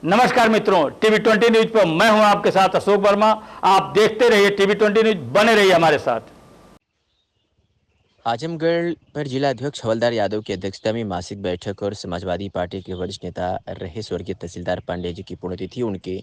नमस्कार मित्रों, TV 20 news पर मैं हूं आपके साथ अशोक वर्मा। आप देखते रहिए टीवी 20 न्यूज, बने रहिए हमारे साथ। आजमगढ़ पर जिलाध्यक्ष हवलदार यादव की अध्यक्षता में मासिक बैठक और समाजवादी पार्टी के वरिष्ठ नेता रहे स्वर्गीय तहसीलदार पांडे जी की पुण्यतिथि उनके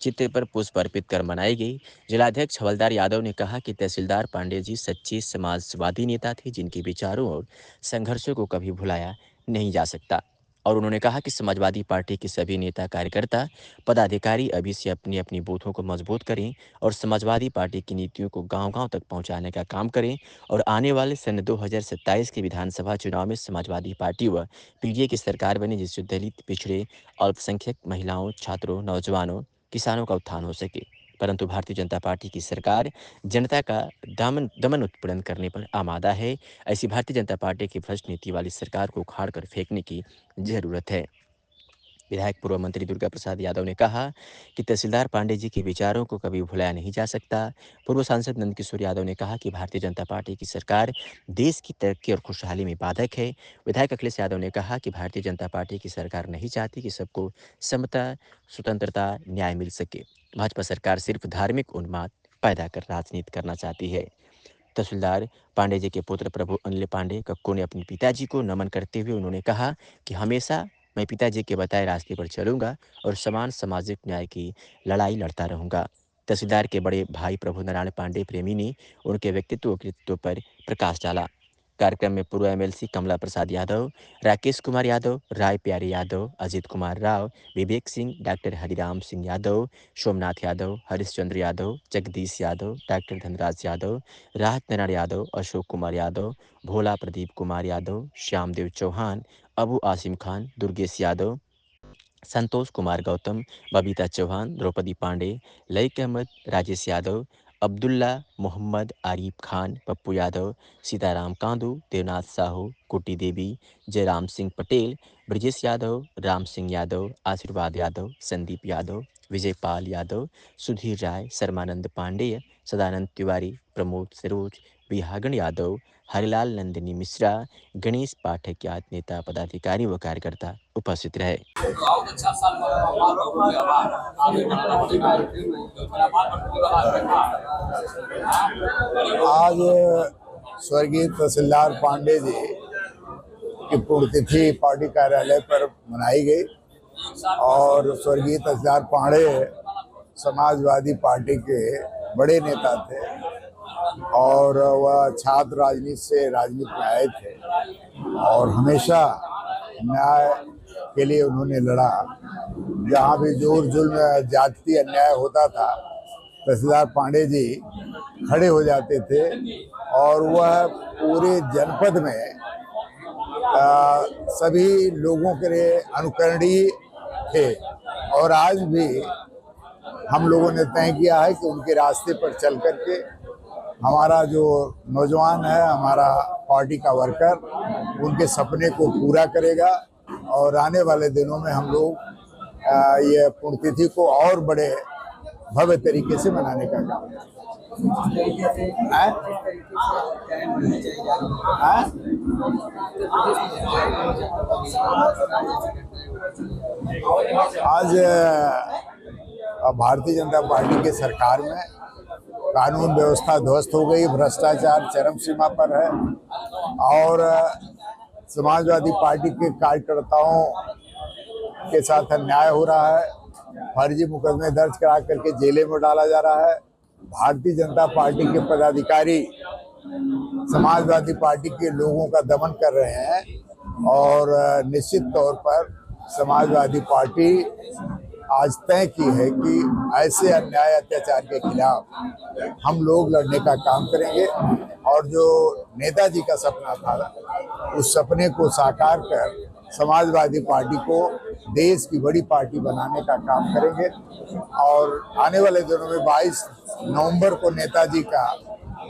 चित्र पर पुष्प अर्पित कर मनाई गई। जिलाध्यक्ष हवलदार यादव ने कहा कि तहसीलदार पांडे जी सच्चे समाजवादी नेता थे, जिनके विचारों और संघर्षों को कभी भुलाया नहीं जा सकता। और उन्होंने कहा कि समाजवादी पार्टी के सभी नेता कार्यकर्ता पदाधिकारी अभी से अपनी अपनी बूथों को मजबूत करें और समाजवादी पार्टी की नीतियों को गांव-गांव तक पहुंचाने का काम करें और आने वाले सन 2027 के विधानसभा चुनाव में समाजवादी पार्टी व पीडीए की सरकार बने, जिससे दलित, पिछड़े, अल्पसंख्यक, महिलाओं, छात्रों, नौजवानों, किसानों का उत्थान हो सके। परंतु भारतीय जनता पार्टी की सरकार जनता का दमन उत्पीड़न करने पर आमादा है। ऐसी भारतीय जनता पार्टी की भ्रष्ट नीति वाली सरकार को उखाड़ कर फेंकने की जरूरत है। विधायक पूर्व मंत्री दुर्गा प्रसाद यादव ने कहा कि तहसीलदार पांडे जी के विचारों को कभी भुलाया नहीं जा सकता। पूर्व सांसद नंदकिशोर यादव ने कहा कि भारतीय जनता पार्टी की सरकार देश की तरक्की और खुशहाली में बाधक है। विधायक अखिलेश यादव ने कहा कि भारतीय जनता पार्टी की सरकार नहीं चाहती कि सबको समता, स्वतंत्रता, न्याय मिल सके। भाजपा सरकार सिर्फ धार्मिक उन्माद पैदा कर राजनीति करना चाहती है। तहसीलदार पांडे जी के पुत्र प्रभु अनिल पांडे कक्कू ने अपने पिताजी को नमन करते हुए उन्होंने कहा कि हमेशा मैं पिताजी के बताए रास्ते पर चलूंगा और समान सामाजिक न्याय की लड़ाई लड़ता रहूंगा। तहसीलदार के बड़े भाई प्रभु नारायण पांडे प्रेमी ने उनके व्यक्तित्व और कृतित्व पर प्रकाश डाला। कार्यक्रम में पूर्व एमएलसी कमला प्रसाद यादव, राकेश कुमार यादव, राय प्यारे यादव, अजित कुमार राव, विवेक सिंह, डॉक्टर हरिराम सिंह यादव, सोमनाथ यादव, हरिश्चंद्र यादव, जगदीश यादव, डॉक्टर धनराज यादव, राहत नारायण यादव, अशोक कुमार यादव, भोला प्रदीप कुमार यादव, श्यामदेव चौहान, अबू आसिम खान, दुर्गेश यादव, संतोष कुमार गौतम, बबीता चौहान, द्रौपदी पांडे, लईक अहमद, राजेश यादव, अब्दुल्ला मोहम्मद, आरिफ खान, पप्पू यादव, सीताराम कांदू, देवनाथ साहू, कुटी देवी, जयराम सिंह पटेल, ब्रजेश यादव, राम सिंह यादव, आशीर्वाद यादव, संदीप यादव, विजयपाल यादव, सुधीर राय, सर्मानंद पांडेय, सदानंद तिवारी, प्रमोद सरोज, विहागण यादव, हरिलाल नंदिनी मिश्रा, गणेश पाठक आदि नेता, पदाधिकारी व कार्यकर्ता उपस्थित रहे। आज स्वर्गीय तहसीलदार पांडे जी की पुण्यतिथि पार्टी कार्यालय पर मनाई गई और स्वर्गीय तहसीलदार पांडे समाजवादी पार्टी के बड़े नेता थे और वह छात्र राजनीति से राजनीति में आए थे और हमेशा न्याय के लिए उन्होंने लड़ा। जहाँ भी जोर जुल्म जाति अन्याय होता था, तहसीलदार पांडे जी खड़े हो जाते थे और वह पूरे जनपद में सभी लोगों के लिए अनुकरणीय थे। और आज भी हम लोगों ने तय किया है कि उनके रास्ते पर चल करके हमारा जो नौजवान है, हमारा पार्टी का वर्कर, उनके सपने को पूरा करेगा और आने वाले दिनों में हम लोग ये पुण्यतिथि को और बड़े भव्य तरीके से मनाने का काम आज भारतीय जनता पार्टी के सरकार में कानून व्यवस्था ध्वस्त हो गई, भ्रष्टाचार चरम सीमा पर है और समाजवादी पार्टी के कार्यकर्ताओं के साथ अन्याय हो रहा है। फर्जी मुकदमे दर्ज करा करके जेलें में डाला जा रहा है। भारतीय जनता पार्टी के पदाधिकारी समाजवादी पार्टी के लोगों का दमन कर रहे हैं और निश्चित तौर पर समाजवादी पार्टी आज तय की है कि ऐसे अन्याय अत्याचार के खिलाफ हम लोग लड़ने का काम करेंगे और जो नेताजी का सपना था उस सपने को साकार कर समाजवादी पार्टी को देश की बड़ी पार्टी बनाने का काम करेंगे। और आने वाले दिनों में 22 नवंबर को नेताजी का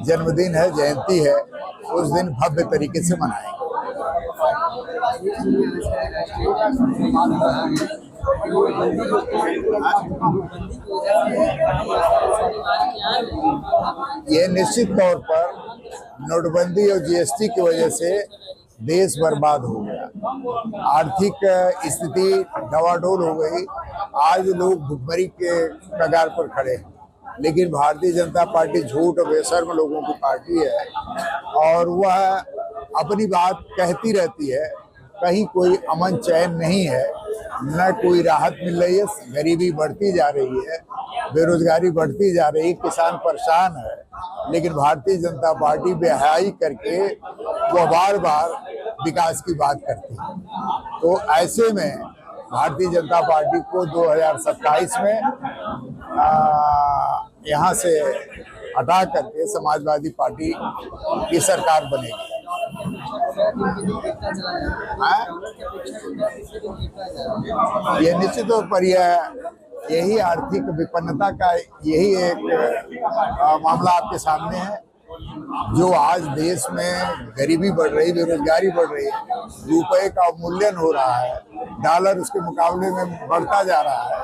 जन्मदिन है, जयंती है, उस दिन भव्य तरीके से मनाएंगे। ये निश्चित तौर पर नोटबंदी और जीएसटी की वजह से देश बर्बाद हो गया, आर्थिक स्थिति डवाडोल हो गई आज लोग भुखमरी के कगार पर खड़े हैं। लेकिन भारतीय जनता पार्टी झूठ और बेशर्म लोगों की पार्टी है और वह अपनी बात कहती रहती है। कहीं कोई अमन चैन नहीं है, न कोई राहत मिल रही है। गरीबी बढ़ती जा रही है, बेरोजगारी बढ़ती जा रही है, किसान परेशान है। लेकिन भारतीय जनता पार्टी बेहयाई करके वो बार बार विकास की बात करती है। तो ऐसे में भारतीय जनता पार्टी को 2027 में यहाँ से हटा करके समाजवादी पार्टी की सरकार बनेगी। ये निश्चित तौर पर यही आर्थिक विपन्नता का यही एक मामला आपके सामने है, जो आज देश में गरीबी बढ़ रही, बेरोजगारी बढ़ रही है, रुपए का अवमूल्यन हो रहा है, डॉलर उसके मुकाबले में बढ़ता जा रहा है।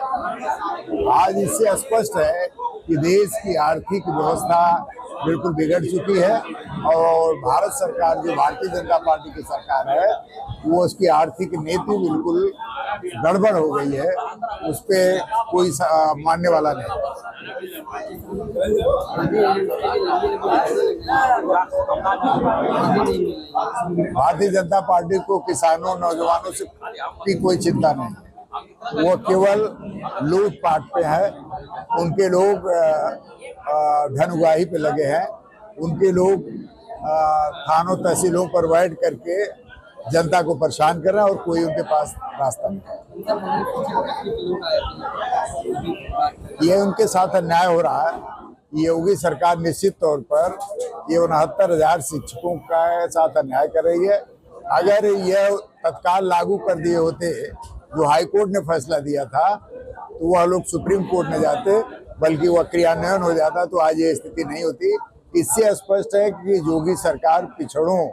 आज इससे स्पष्ट है कि देश की आर्थिक व्यवस्था बिल्कुल बिगड़ चुकी है और भारत सरकार, जो भारतीय जनता पार्टी की सरकार है, वो उसकी आर्थिक नीति बिल्कुल गड़बड़ हो गई है। उस पर कोई मानने वाला नहीं। भारतीय जनता पार्टी को किसानों, नौजवानों से की कोई चिंता नहीं है। वो केवल लूटपाट पे है। उनके लोग धन उगाही पे लगे हैं। उनके लोग थानों तहसीलों पर बैठ करके जनता को परेशान कर रहा है और कोई उनके पास रास्ता नहीं। ये उनके साथ अन्याय हो रहा है। ये योगी सरकार निश्चित तौर पर ये 69,000 शिक्षकों का साथ अन्याय कर रही है। अगर यह तत्काल लागू कर दिए होते, जो हाई कोर्ट ने फैसला दिया था, तो वह लोग सुप्रीम कोर्ट में जाते, बल्कि वह क्रियान्वयन हो जाता, तो आज ये स्थिति नहीं होती। इससे स्पष्ट है कि योगी सरकार पिछड़ों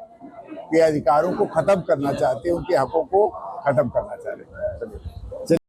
के अधिकारों को खत्म करना चाहती है, उनके हकों को खत्म करना चाह रही है।